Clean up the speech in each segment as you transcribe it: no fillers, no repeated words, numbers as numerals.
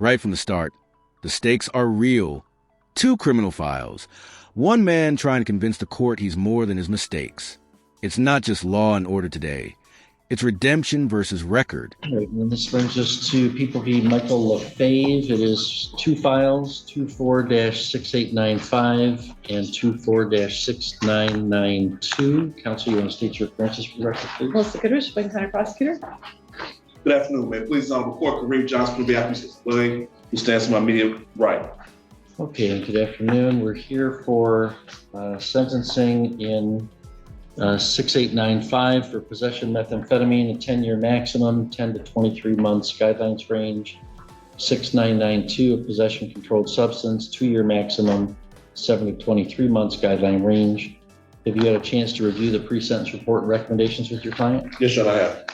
Right from the start, the stakes are real. 2 criminal files. One man trying to convince the court he's more than his mistakes. It's not just law and order today. It's redemption versus record. All right, and this brings us to People v. Michael LaFave. It is 2 files, 24-6895 and 24-6992. Counsel, you want to state your appearances for the record, please? Melissa Goodrich, Wayne County Prosecutor. Good afternoon, man. Please report Kareem Johnson on behalf of Mr. Slade, who stands to my immediate right. Okay, and good afternoon. We're here for sentencing in 6895 for possession of methamphetamine, a 10-year maximum, 10 to 23 months guidelines range. 6992, a possession controlled substance, 2-year maximum, 7 to 23 months guideline range. Have you had a chance to review the pre-sentence report and recommendations with your client? Yes, Your Honor, I have.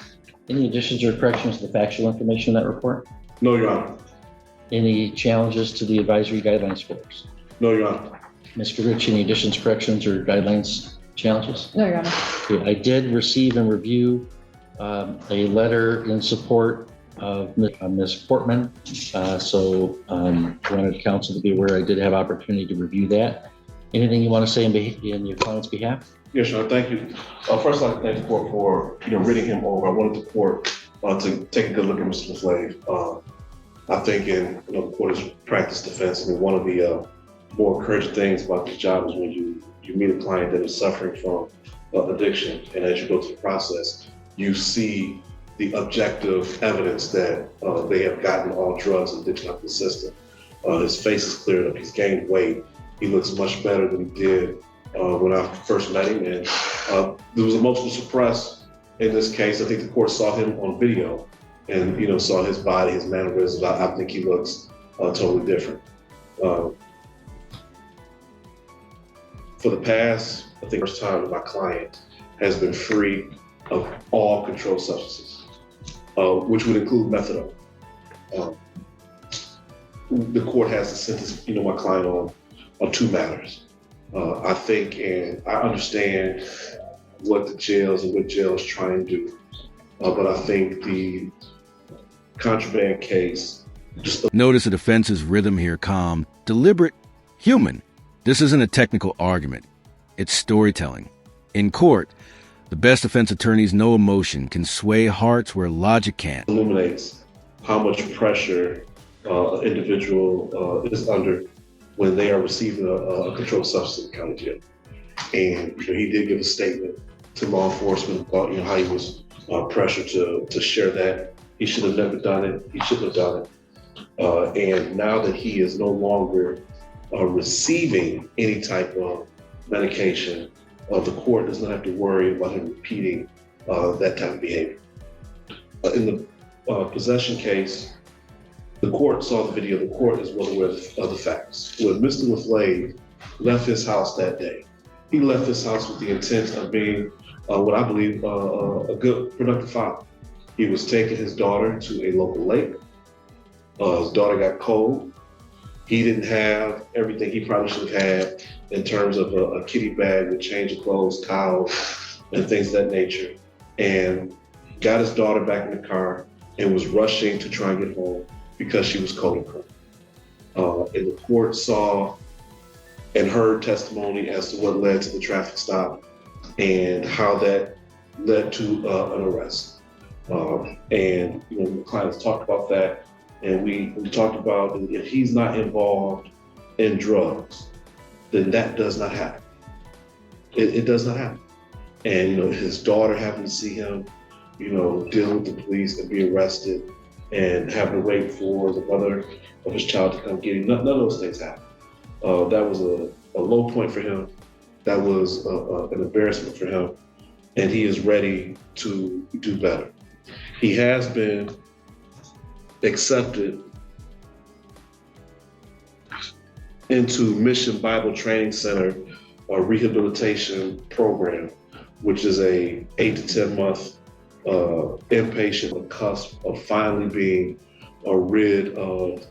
Any additions or corrections to the factual information in that report? No, Your Honor. Any challenges to the advisory guidelines scores? No, Your Honor. Ms. Goodrich, any additions, corrections, or guidelines challenges? No, Your Honor. Okay, I did receive and review a letter in support of Ms. Portman. So wanted counsel to be aware I did have opportunity to review that. Anything you want to say in your client's behalf? Yes, Your Honor, thank you. First, I'd like to thank the court for reading him over. I wanted the court to take a good look at Mr. Slade. I think the court has practiced defense. I mean, one of the more encouraging things about this job is when you meet a client that is suffering from addiction, and as you go through the process, you see the objective evidence that they have gotten all drugs and addiction out of the system. His face is cleared up. He's gained weight. He looks much better than he did when I first met him. And there was emotional suppress in this case. I think the court saw him on video and saw his body, his mannerisms. I think he looks totally different. For the past, I think, first time that my client has been free of all controlled substances, which would include methadone. The court has to sentence, my client on 2 matters. I think, and I understand what the jails and what jails try and do, but I think the contraband case. Notice the defense's rhythm here: calm, deliberate, human. This isn't a technical argument. It's storytelling. In court, the best defense attorneys know emotion can sway hearts where logic can't. Illuminates how much pressure an individual is under when they are receiving a controlled substance in county jail. And he did give a statement to law enforcement about how he was pressured to share that. He should have never done it. He shouldn't have done it. And now that he is no longer receiving any type of medication, the court does not have to worry about him repeating that type of behavior. In the possession case, the court saw the video. The court is well aware of the facts. When Mr. LaFave left his house that day, he left his house with the intent of being what I believe a good, productive father. He was taking his daughter to a local lake. His daughter got cold. He didn't have everything he probably should have had in terms of a kitty bag with change of clothes, towels, and things of that nature, and got his daughter back in the car and was rushing to try and get home because she was cold and cold. And the court saw and heard testimony as to what led to the traffic stop and how that led to an arrest. And the clients talked about that, and we talked about if he's not involved in drugs, then that does not happen. It does not happen. And his daughter having to see him, deal with the police and be arrested, and having to wait for the mother of his child to come get him. None of those things happened. That was a low point for him. That was an embarrassment for him, and he is ready to do better. He has been accepted into Mission Bible Training Center, a rehabilitation program, which is a 8 to 10 month inpatient on the cusp of finally being rid of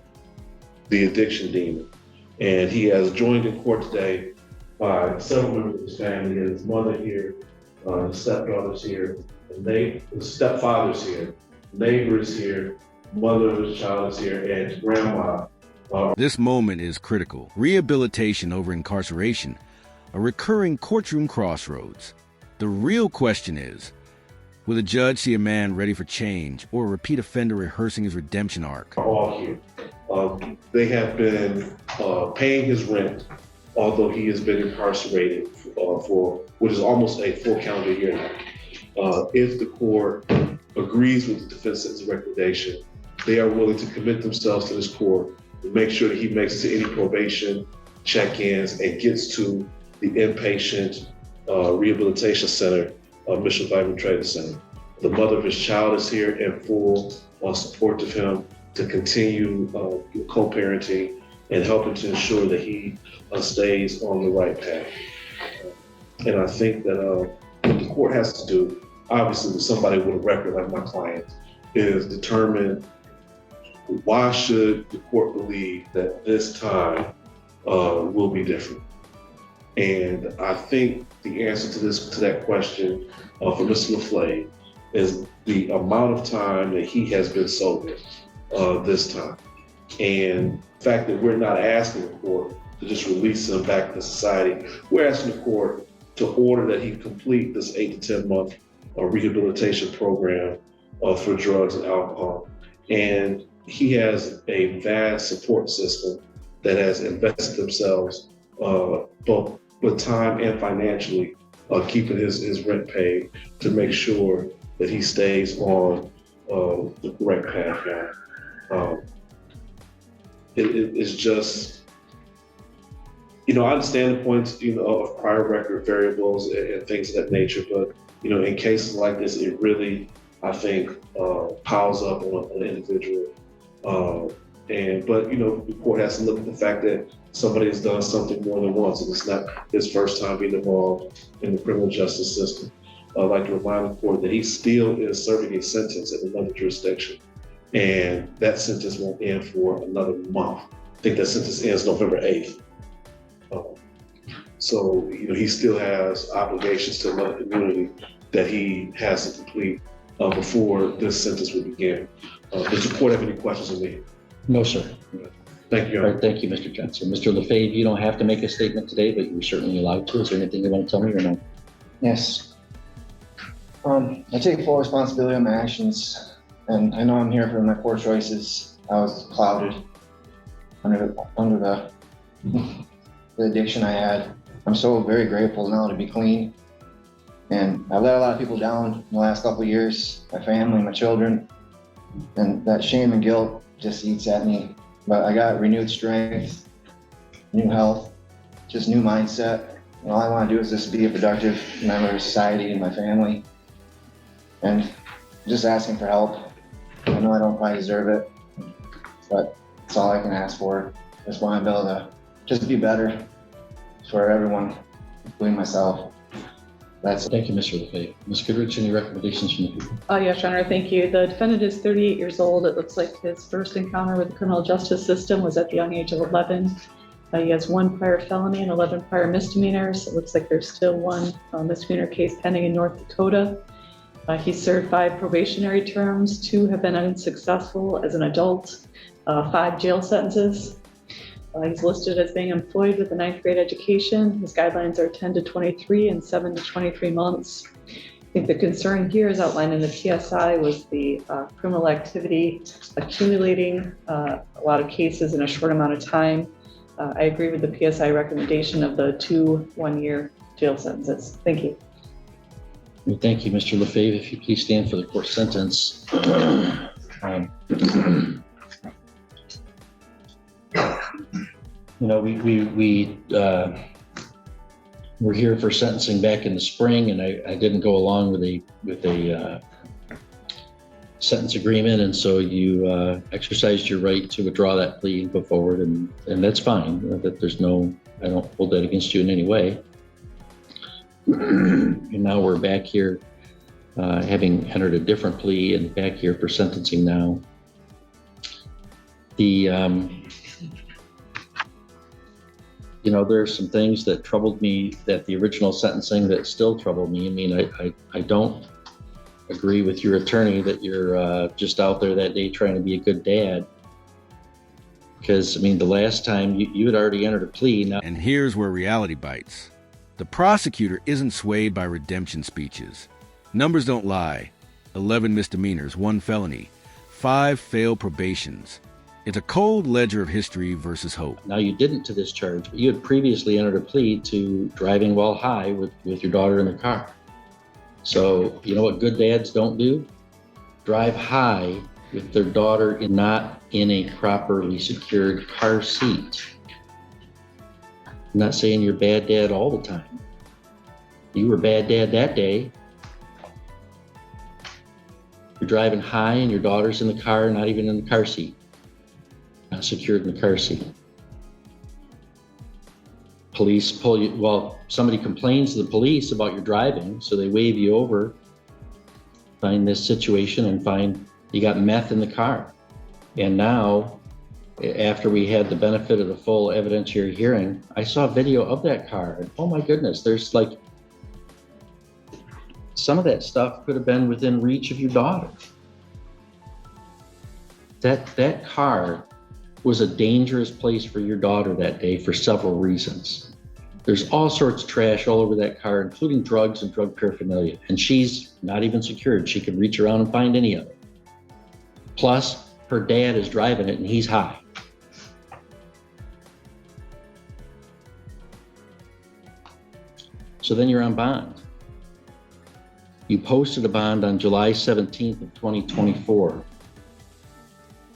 the addiction demon. And he has joined in court today by several members of his family. His mother here, his stepdaughters here, his stepfather's here, neighbors here, mother of his child is here, and grandma. This moment is critical. Rehabilitation over incarceration, a recurring courtroom crossroads. The real question is, will the judge see a man ready for change or a repeat offender rehearsing his redemption arc? Are all here. They have been paying his rent, although he has been incarcerated for what is almost a full calendar year now. If the court agrees with the defense sentence recommendation, they are willing to commit themselves to this court to make sure that he makes it to any probation check-ins and gets to the inpatient rehabilitation center, Mission Vitamin Training Center. The mother of his child is here in full support of him to continue co-parenting and helping to ensure that he stays on the right path. And I think that what the court has to do, obviously with somebody with a record like my client, is determine why should the court believe that this time will be different. And I think the answer to that question for Mr. LaFleur is the amount of time that he has been sober this time. And the fact that we're not asking the court to just release him back to society, we're asking the court to order that he complete this 8 to 10 month rehabilitation program for drugs and alcohol. And he has a vast support system that has invested themselves both with time and financially, keeping his rent paid to make sure that he stays on the correct path now. It's just, I understand the points, of prior record variables and things of that nature, but, in cases like this, it really, I think, piles up on an individual. But the court has to look at the fact that somebody has done something more than once, and it's not his first time being involved in the criminal justice system. I'd like to remind the court that he still is serving a sentence in another jurisdiction, and that sentence won't end for another month. I think that sentence ends November 8th. So he still has obligations to another community that he has to complete before this sentence will begin. Does the court have any questions of me? No, sir. Thank you. All right, thank you, Mr. Johnson. Mr. LaFave, you don't have to make a statement today, but you're certainly allowed to. Is there anything you want to tell me or no? Yes. I take full responsibility on my actions, and I know I'm here for my poor choices. I was clouded under the addiction I had. I'm so very grateful now to be clean. And I've let a lot of people down in the last couple of years, my family, my children, and that shame and guilt just eats at me. But I got renewed strength, new health, just new mindset. And all I want to do is just be a productive member of society and my family. And just asking for help. I know I don't probably deserve it, but it's all I can ask for. Just want to be able to just be better for everyone, including myself. That's it. Thank you, Mr. LaFave. Ms. Goodrich, any recommendations from the people? Yes, Your Honor, thank you. The defendant is 38 years old. It looks like his first encounter with the criminal justice system was at the young age of 11. He has 1 prior felony and 11 prior misdemeanors. It looks like there's still 1 misdemeanor case pending in North Dakota. He served 5 probationary terms. 2 have been unsuccessful as an adult, 5 jail sentences. He's listed as being employed with a 9th grade education. His guidelines are 10 to 23 and 7 to 23 months. I think the concern here is outlined in the PSI was the criminal activity accumulating a lot of cases in a short amount of time. I agree with the PSI recommendation of the 2 one-year jail sentences. Thank you. Thank you, Mr. LaFave. If you please stand for the court sentence. We're here for sentencing back in the spring, and I didn't go along with a sentence agreement, and so you exercised your right to withdraw that plea and go forward, and that's fine. That I don't hold that against you in any way. And now we're back here, having entered a different plea, and back here for sentencing now. There are some things that troubled me that the original sentencing that still trouble me. I mean, I don't agree with your attorney that you're just out there that day trying to be a good dad. Because, I mean, the last time you had already entered a plea. Now, And here's where reality bites. The prosecutor isn't swayed by redemption speeches. Numbers don't lie. 11 misdemeanors, 1 felony, 5 failed probations. It's a cold ledger of history versus hope. now you didn't to this charge, but you had previously entered a plea to driving while high with your daughter in the car. So, you know what good dads don't do? Drive high with their daughter not in a properly secured car seat. I'm not saying you're a bad dad all the time. You were a bad dad that day. You're driving high and your daughter's in the car, not even in the car seat. Not secured in the car seat. Police pull you, well, somebody complains to the police about your driving, so they wave you over, find this situation and find you got meth in the car. And now, after we had the benefit of the full evidentiary hearing, I saw a video of that car. And oh my goodness, there's like, some of that stuff could have been within reach of your daughter. That car was a dangerous place for your daughter that day for several reasons. There's all sorts of trash all over that car, including drugs and drug paraphernalia. And she's not even secured. She could reach around and find any of it. Plus, her dad is driving it and he's high. So then you're on bond. You posted a bond on July 17th of 2024.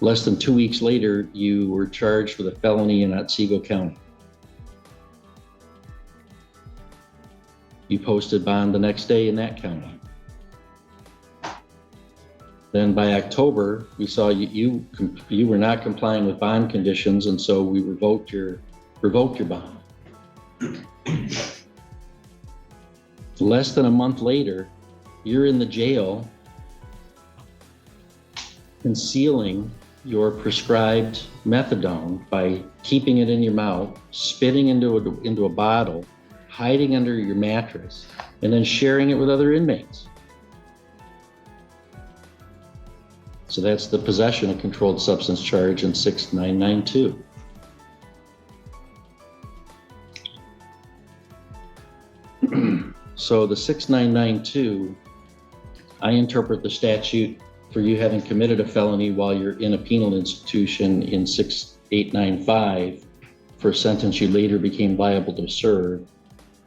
Less than 2 weeks later, you were charged with a felony in Otsego County. You posted bond the next day in that county. Then by October, we saw you were not complying with bond conditions, and so we revoked your bond. Less than a month later, you're in the jail concealing your prescribed methadone by keeping it in your mouth, spitting into a bottle, hiding under your mattress, and then sharing it with other inmates. So that's the possession of controlled substance charge in 6992. So the 6992, I interpret the statute for you having committed a felony while you're in a penal institution in 6895 for a sentence you later became liable to serve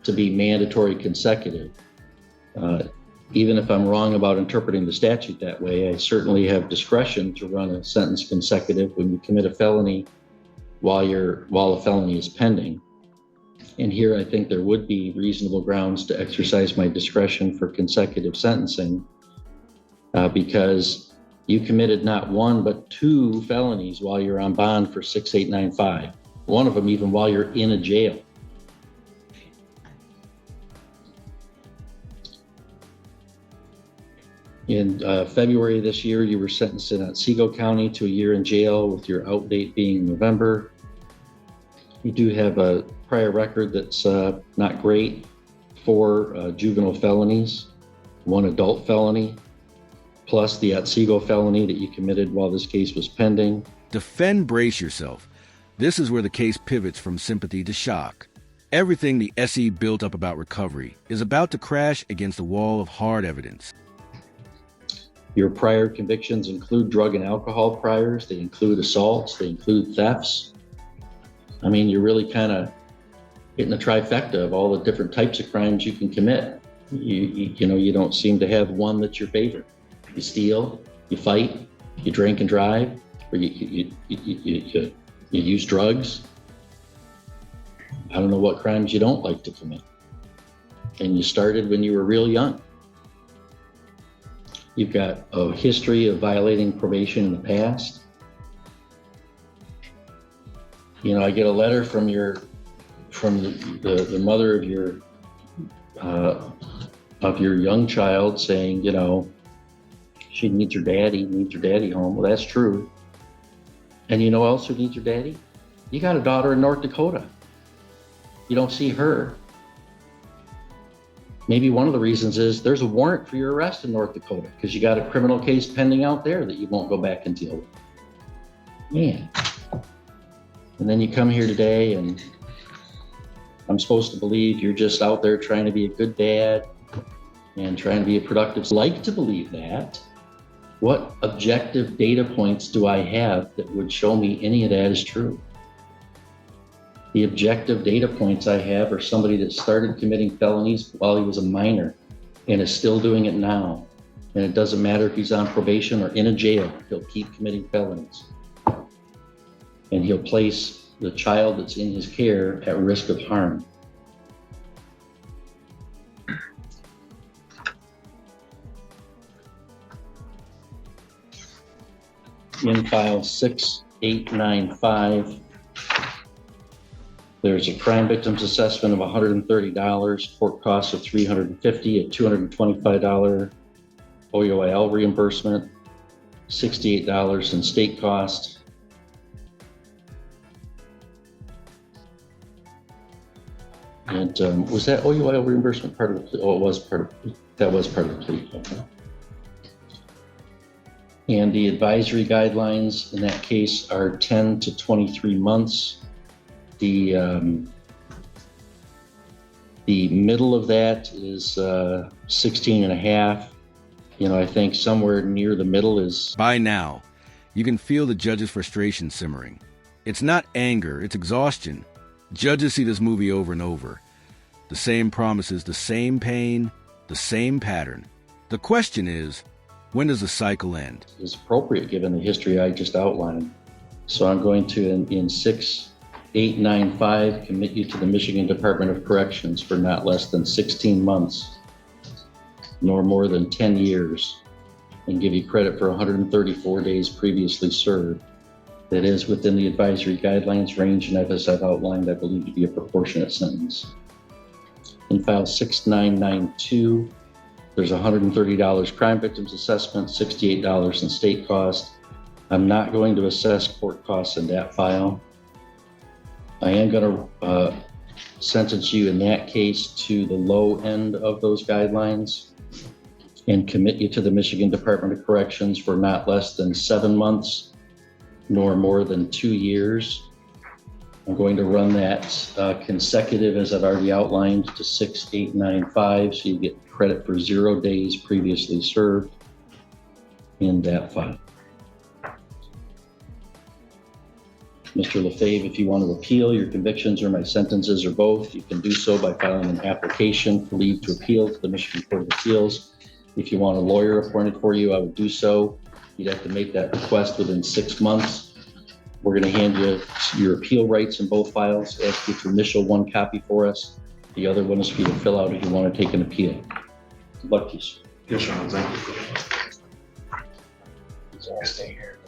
to be mandatory consecutive. Even if I'm wrong about interpreting the statute that way, I certainly have discretion to run a sentence consecutive when you commit a felony while a felony is pending. And here I think there would be reasonable grounds to exercise my discretion for consecutive sentencing because you committed not one, but 2 felonies while you're on bond for 6895. One of them even while you're in a jail. In February of this year, you were sentenced in Otsego County to a year in jail with your out date being November. You do have a prior record that's not great, 4 juvenile felonies, 1 adult felony, plus the Otsego felony that you committed while this case was pending. Defend, brace yourself. This is where the case pivots from sympathy to shock. Everything the SE built up about recovery is about to crash against the wall of hard evidence. Your prior convictions include drug and alcohol priors. They include assaults. They include thefts. I mean, you're really kind of hitting a trifecta of all the different types of crimes you can commit. You don't seem to have one that's your favorite. You steal, you fight, you drink and drive, or you use drugs. I don't know what crimes you don't like to commit. And you started when you were real young. You've got a history of violating probation in the past. You know, I get a letter from the mother of your young child saying, you know, she needs her daddy home. Well, that's true. And you know who else who needs her daddy? You got a daughter in North Dakota. You don't see her. Maybe one of the reasons is there's a warrant for your arrest in North Dakota because you got a criminal case pending out there that you won't go back and deal with. Man. And then you come here today and I'm supposed to believe you're just out there trying to be a good dad and trying to be a productive. Like to believe that. What objective data points do I have that would show me any of that is true? The objective data points I have are somebody that started committing felonies while he was a minor and is still doing it now. And it doesn't matter if he's on probation or in a jail, he'll keep committing felonies. And he'll place the child that's in his care at risk of harm. In file 6895, there's a crime victims assessment of $130, court costs of $350, a $225 OUIL reimbursement, $68 in state cost. And was that OUIL reimbursement part of the plea? Oh, it was part of, that was part of the plea. Okay. And the advisory guidelines in that case are 10 to 23 months. The middle of that is 16 and a half. You know, I think somewhere near the middle is... By now, you can feel the judge's frustration simmering. It's not anger, it's exhaustion. Judges see this movie over and over. The same promises, the same pain, the same pattern. The question is, when does the cycle end? It's appropriate given the history I just outlined. So I'm going to, in 6895, commit you to the Michigan Department of Corrections for not less than 16 months, nor more than 10 years, and give you credit for 134 days previously served. That is within the advisory guidelines range, and as I've outlined, I believe to be a proportionate sentence. In file 6992, there's $130 crime victims assessment, $68 in state cost. I'm not going to assess court costs in that file. I am going to sentence you in that case to the low end of those guidelines and commit you to the Michigan Department of Corrections for not less than 7 months, nor more than 2 years. I'm going to run that consecutive, as I've already outlined, to 6895, so you get credit for 0 days previously served in that file. Mr. Lefebvre, if you want to appeal your convictions or my sentences or both, you can do so by filing an application for leave to appeal to the Michigan Court of Appeals. If you want a lawyer appointed for you, I would do so. You'd have to make that request within 6 months. We're going to hand you your appeal rights in both files, ask you to initial one copy for us. The other one is for you to fill out if you want to take an appeal. Good luck to you, sir. Yes, Your Honor, thank you. So I stay here.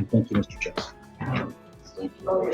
Thank you, Mr. Chair. Thank you.